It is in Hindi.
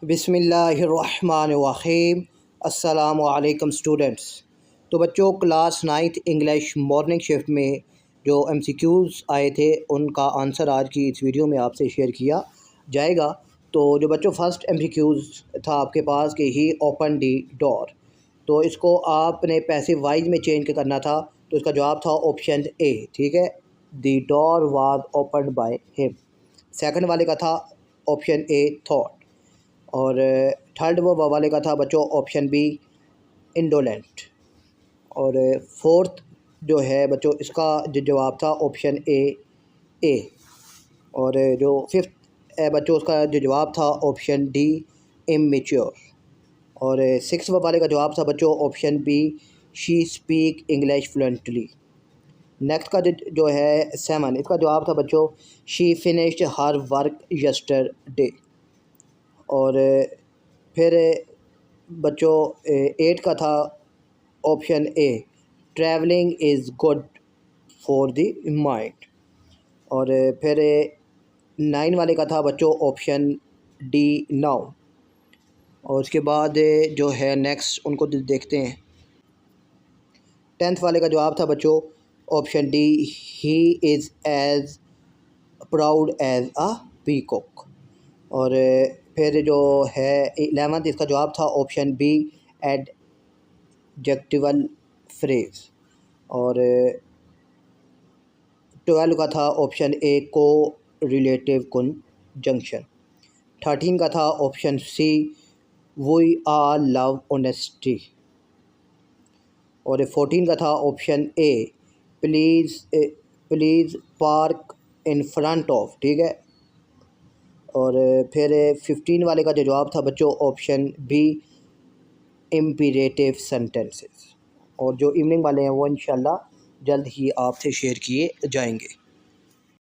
बिस्मिल्लाहिर्रहमानिर्रहीम। अस्सलामु अलैकुम स्टूडेंट्स। तो बच्चों, class 9th English morning shift में जो MCQs आए थे उनका आंसर आज की इस वीडियो में आपसे शेयर किया जाएगा। तो जो बच्चों फर्स्ट MCQs था आपके पास कि ही ओपन दी डोर, तो इसको आपने पैसिव वाइज में चेंज करना था। तो इसका जवाब था ऑप्शन ए। ठीक है, दी door was open by him. Second वाले का था ऑप्शन ए थॉट, और थर्ड वो वाले का था बच्चों ऑप्शन बी इंडोलेंट, और फोर्थ जो है बच्चों इसका जो जवाब था ऑप्शन ए, और जो फिफ्थ है बच्चों उसका जो जवाब था ऑप्शन डी इमेच्योर, और सिक्स वाले का जवाब था बच्चों option B she speak English fluently. Next का जो है सेवन, इसका जवाब था बच्चों she finished her work yesterday, और फिर बच्चों एट का था option A travelling is good for the mind, और फिर नाइन वाले का था बच्चों ऑप्शन डी नाउ। और उसके बाद जो है नेक्स्ट उनको देखते हैं। टेंथ वाले का जवाब था बच्चों option D he is as proud as a peacock, और फिर जो है 11th इसका जवाब था ऑप्शन बी एडजेक्टिवल फ्रेज, और 12 का था ऑप्शन ए को रिलेटिव कंजंक्शन। 13 का था option C we are love honesty, और 14 का था option A please park in front of. ठीक है, और फिर 15 वाले का जो जवाब था बच्चों ऑप्शन बी इम्पीरेटिव सेंटेंसेस, और जो इवनिंग वाले हैं वो इंशाल्लाह जल्द ही आपसे शेयर किए जाएंगे।